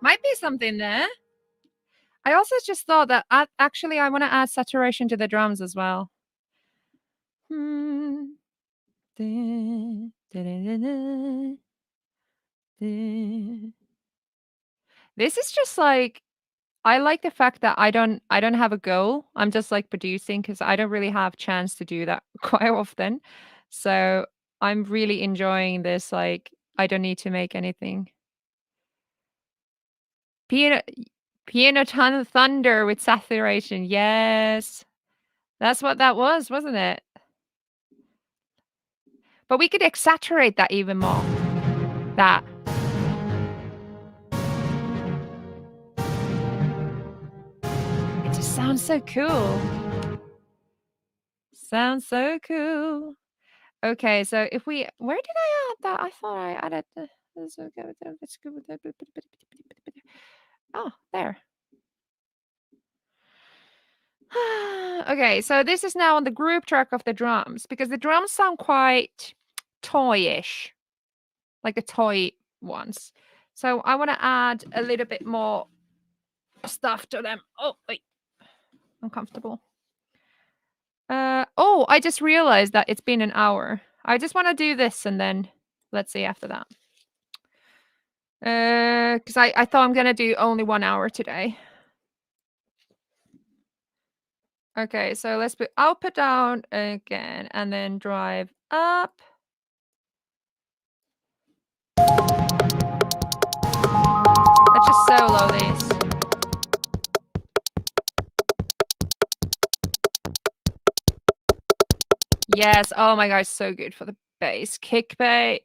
Might be something there. I also just thought that actually I want to add saturation to the drums as well. This is just like, I like the fact that I don't have a goal. I'm just like producing because I don't really have chance to do that quite often. So I'm really enjoying this. Like, I don't need to make anything. Piano thunder with saturation. Yes. That's what that was, wasn't it? But we could exaggerate that even more. That. It just sounds so cool. Sounds so cool. Okay, so if we, where did I add that? I thought I added the, let's go with that. Let's go with that. Oh, there. Okay, so this is now on the group track of the drums because the drums sound quite toyish, like the toy ones. So I want to add a little bit more stuff to them. Oh, wait, uncomfortable. Oh, I just realized that it's been an hour. I just want to do this and then let's see after that. Because I thought I'm gonna do only 1 hour today. Okay, so let's put output down again and then drive up. Let's just solo these. Yes, oh my gosh, so good for the bass. Kick bass.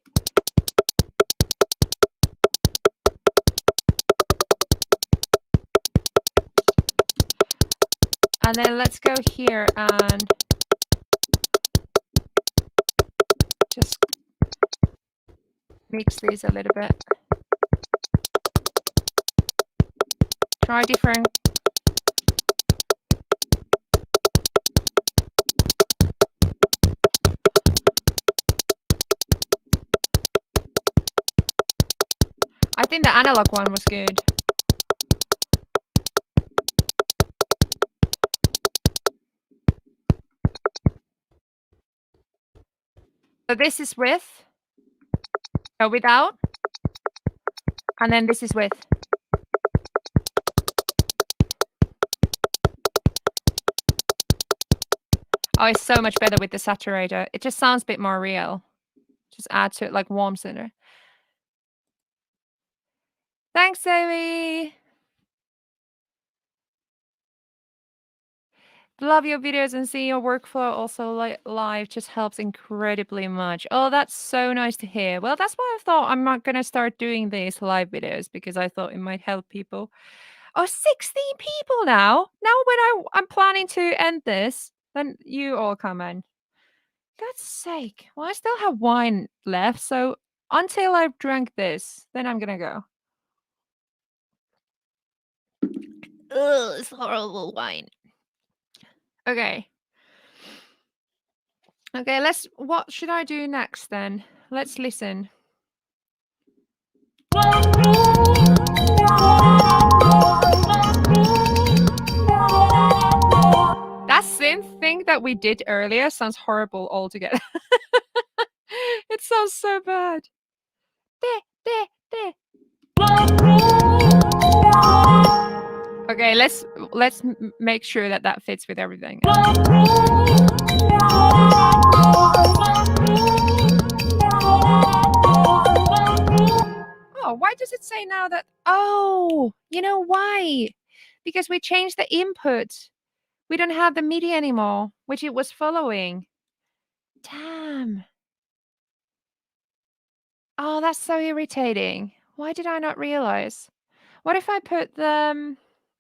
And then let's go here and just mix these a little bit. Try different. I think the analog one was good. So this is with, so without, and then this is with. Oh, it's so much better with the saturator. It just sounds a bit more real. Just add to it, like warmth in it. Thanks, Zoe. Love your videos and seeing your workflow also live just helps incredibly much. Oh, that's so nice to hear. Well, that's why I thought I'm not going to start doing these live videos because I thought it might help people. Oh, 16 people now. Now when I'm planning to end this, then you all come in. God's sake. Well, I still have wine left, so until I've drank this, then I'm going to go. Ugh, it's horrible wine. Okay. Okay, what should I do next then? Let's listen. That synth thing that we did earlier sounds horrible altogether. It sounds so bad. De, de, de. Okay, let's make sure that that fits with everything. Oh, why does it say now that? Oh, you know why? Because we changed the input. We don't have the MIDI anymore, which it was following. Damn. Oh, that's so irritating. Why did I not realize? What if I put the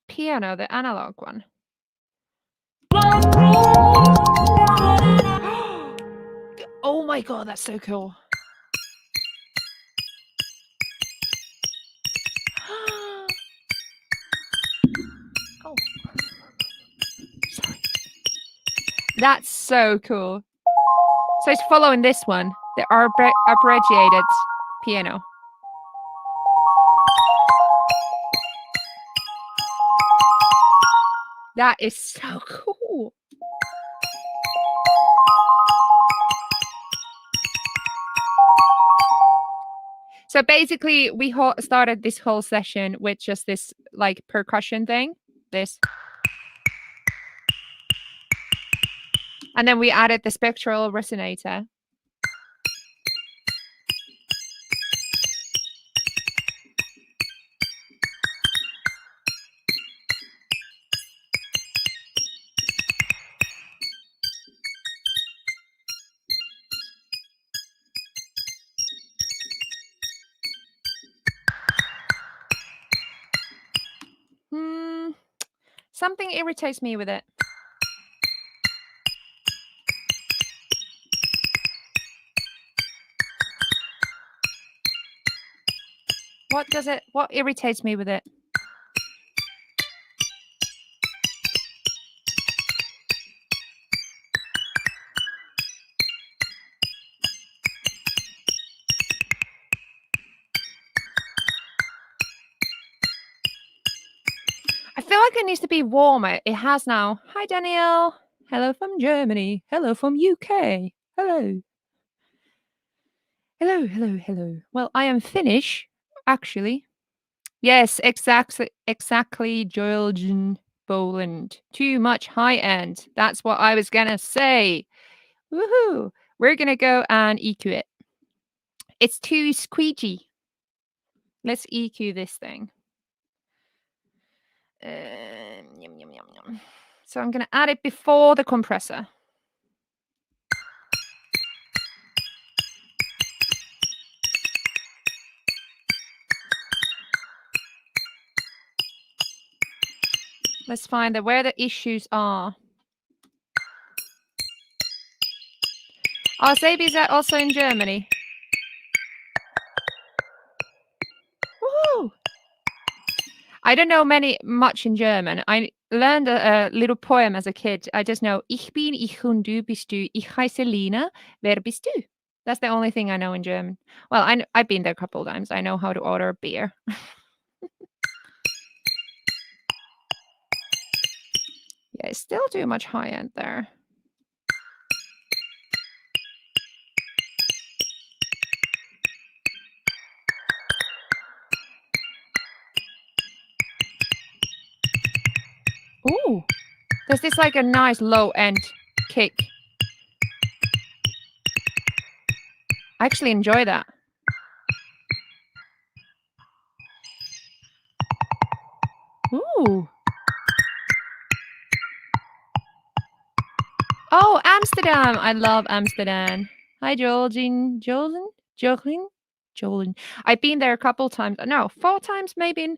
piano, the analog one? Oh my god, that's so cool. Oh, sorry. That's so cool. So it's following this one, the arpeggiated piano. That is so cool. So basically, we started this whole session with just this like percussion thing, this. And then we added the spectral resonator. Something irritates me with it. What irritates me with it? I feel like it needs to be warmer. It has now. Hi, Danielle. Hello from Germany. Hello from UK. Hello. Hello, hello, hello. Well, I am Finnish, actually. Yes, exactly, Georgian Poland. Too much high end. That's what I was gonna say. Woohoo! We're gonna go and EQ it. It's too squeegee. Let's EQ this thing. Yum, yum, yum, yum. So I'm gonna add it before the compressor. Let's find where the issues are. Oh, Zabi, is that also in Germany? Woohoo! I don't know much in German. I learned a little poem as a kid. I just know Ich bin, ich und du bist du. Ich heiße Lina. Wer bist du? That's the only thing I know in German. Well, I've been there a couple of times. I know how to order a beer. Yeah, it's still too much high end there. Ooh, there's this like a nice low end kick. I actually enjoy that. Ooh. Oh, Amsterdam. I love Amsterdam. Hi, Jolene. I've been there a couple times. No, 4 times maybe in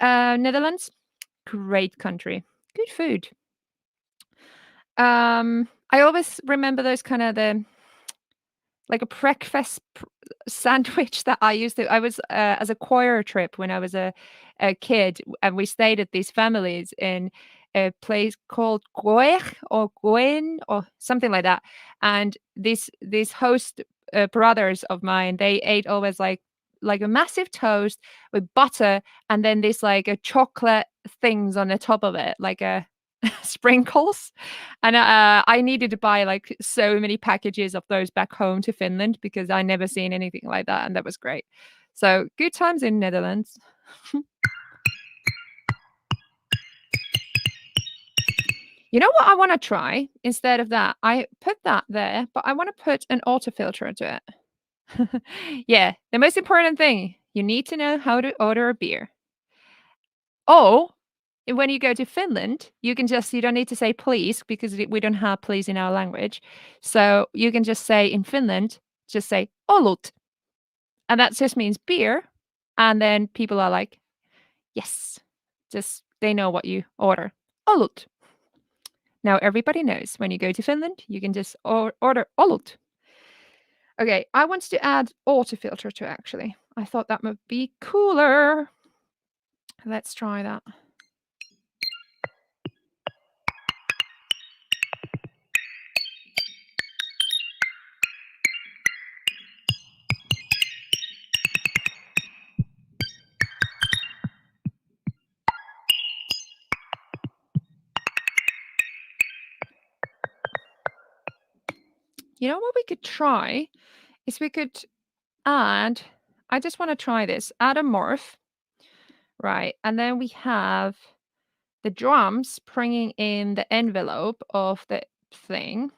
Netherlands. Great country. Good food. I always remember those kind of like a breakfast sandwich that I used to. I was as a choir trip when I was a kid, and we stayed at these families in a place called Goer or Goen or something like that. And these host brothers of mine, they ate always like a massive toast with butter, and then this like a chocolate things on the top of it, like a sprinkles, and I needed to buy like so many packages of those back home to Finland because I never seen anything like that, and that was great. So good times in Netherlands. You know what I want to try instead of that? I put that there, but I want to put an auto filter to it. Yeah, the most important thing you need to know how to order a beer. Oh, and when you go to Finland, you don't need to say please because we don't have please in our language. So you can just say in Finland, just say olut. And that just means beer. And then people are like, yes, just they know what you order. Olut. Now everybody knows when you go to Finland, you can just order olut. Okay, I want to add autofilter to actually. I thought that would be cooler. Let's try that. You know what we could try is we could add, I just want to try this, add a morph, right? And then we have the drums bringing in the envelope of the thing.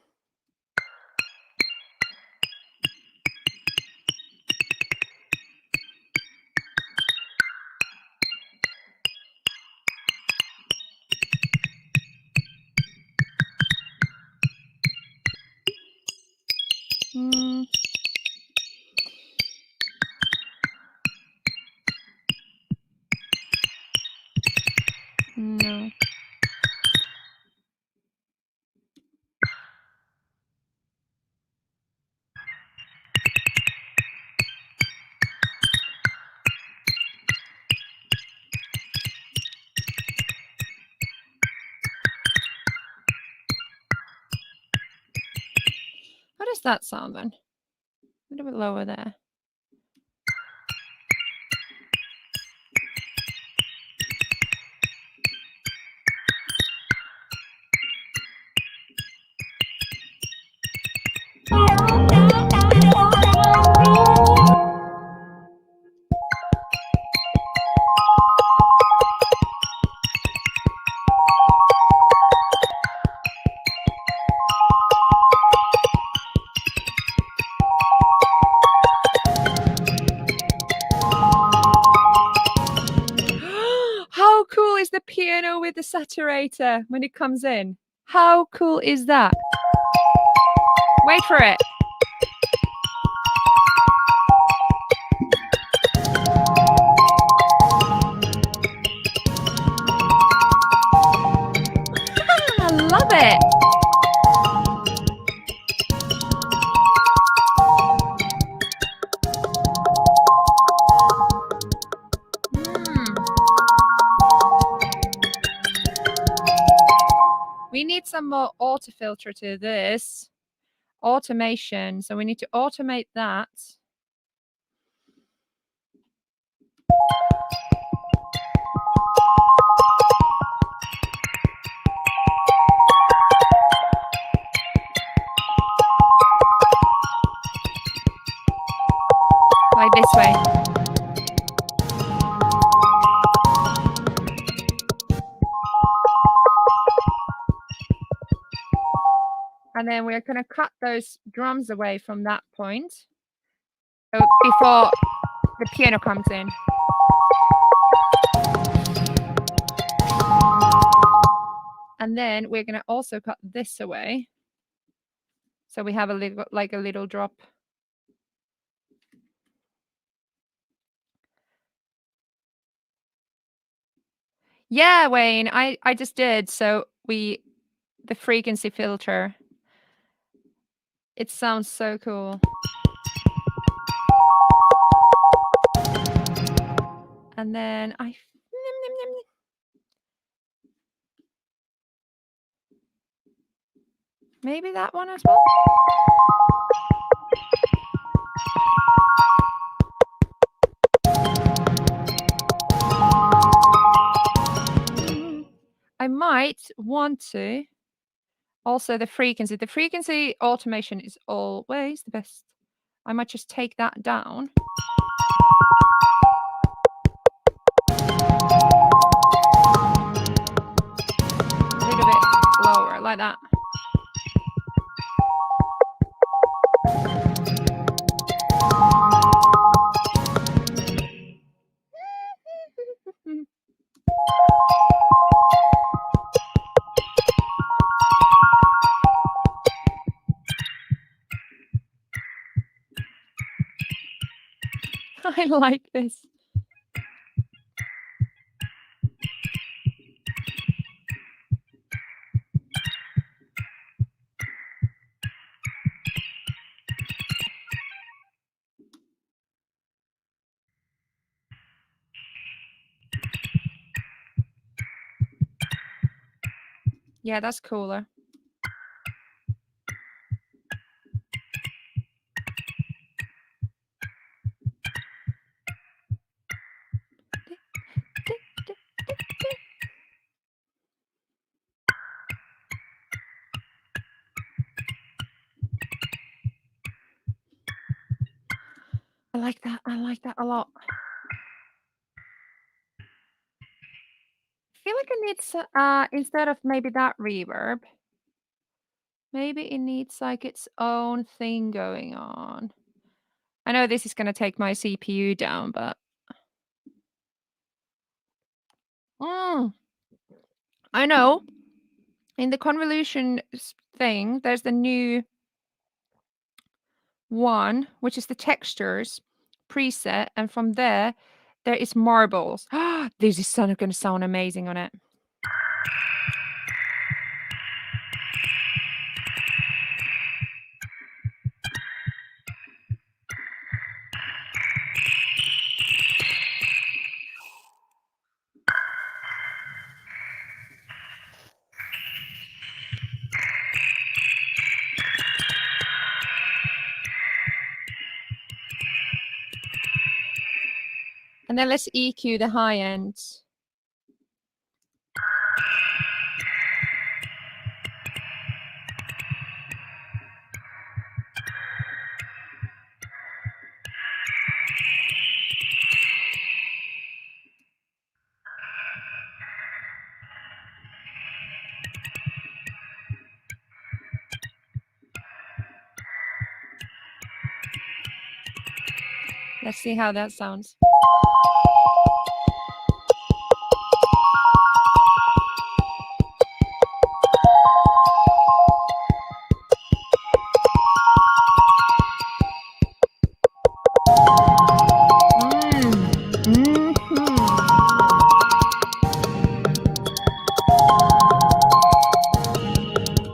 Mm, no. How does that sound then? A little bit lower there. How cool is the piano with the saturator when it comes in? How cool is that? Wait for it. I love it. Mm. We need some more auto filter to this. Automation. So we need to automate that. Like this way. And then we're going to cut those drums away from that point. So before the piano comes in. And then we're going to also cut this away. So we have a little, like a little drop. Yeah, Wayne, I just did. So the frequency filter. It sounds so cool. And then maybe that one as well. I might want to also the frequency. The frequency automation is always the best. I might just take that down. A little bit lower, like that. I like this. Yeah, that's cooler. I like that. I like that a lot. I feel like it needs instead of maybe that reverb, maybe it needs like its own thing going on. I know this is gonna take my CPU down, but I know. In the convolution thing, there's the new one, which is the textures preset, and from there is marbles. This is gonna sound amazing on it. And then let's EQ the high end. Let's see how that sounds.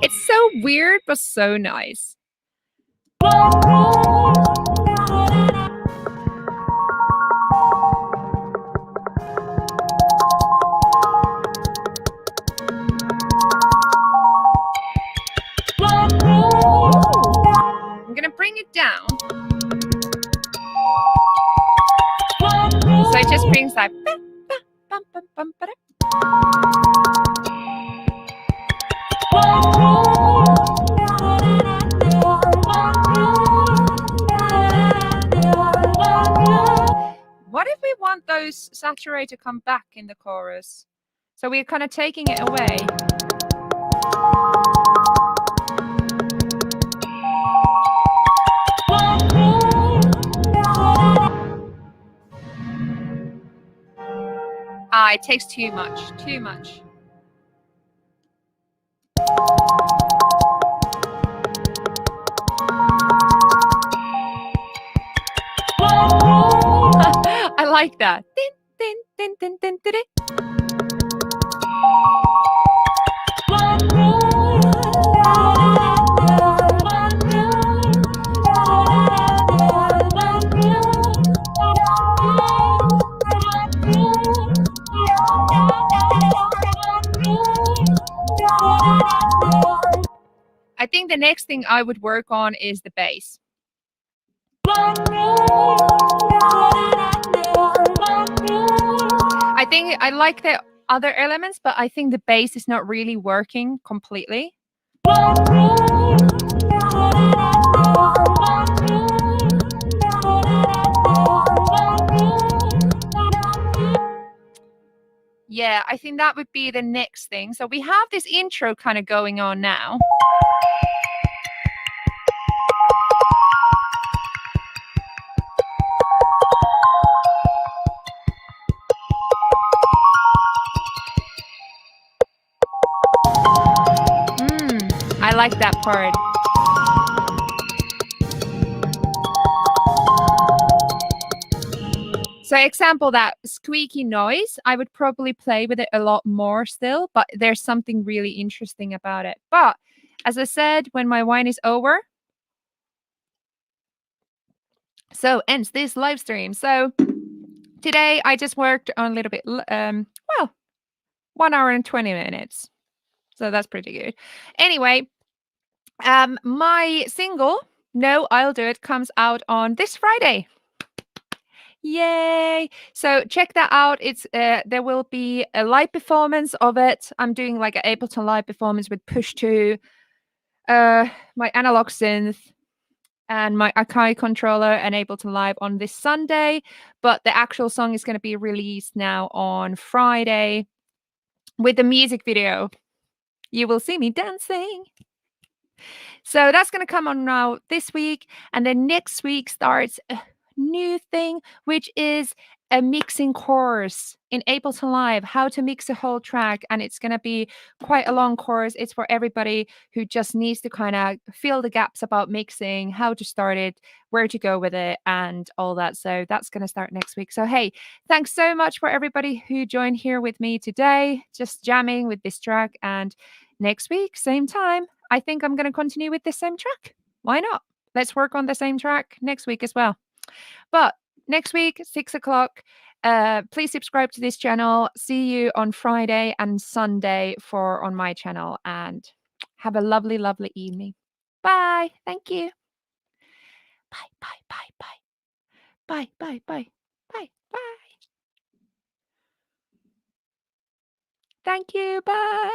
It's so weird, but so nice. I'm gonna bring it down. So it just brings that. What if we want those saturated to come back in the chorus? So we're kind of taking it away. It takes too much, too much. I like that. Din, din, din, din, din, din. I think the next thing I would work on is the bass. I think I like the other elements, but I think the bass is not really working completely. Yeah, I think that would be the next thing. So we have this intro kind of going on now. I like that part. So example, that squeaky noise, I would probably play with it a lot more still, but there's something really interesting about it. But as I said, when my wine is over, so ends this live stream. So today I just worked on a little bit, well, 1 hour and 20 minutes. So that's pretty good. Anyway, my single, No, I'll Do It, comes out on this Friday. Yay! So check that out. It's there will be a live performance of it. I'm doing like an Ableton live performance with Push 2, my analog synth, and my Akai controller, and Ableton Live on this Sunday. But the actual song is going to be released now on Friday with the music video. You will see me dancing. So that's going to come on now this week. And then next week starts a new thing, which is a mixing course in Ableton Live, how to mix a whole track. And it's going to be quite a long course. It's for everybody who just needs to kind of fill the gaps about mixing, how to start it, where to go with it, and all that. So that's going to start next week. So, hey, thanks so much for everybody who joined here with me today, just jamming with this track. And next week, same time, I think I'm going to continue with the same track. Why not? Let's work on the same track next week as well. But next week, 6 o'clock, please subscribe to this channel. See you on Friday and Sunday for on my channel, and have a lovely, lovely evening. Bye. Thank you. Bye, bye, bye, bye. Bye, bye, bye. Bye, bye. Thank you. Bye.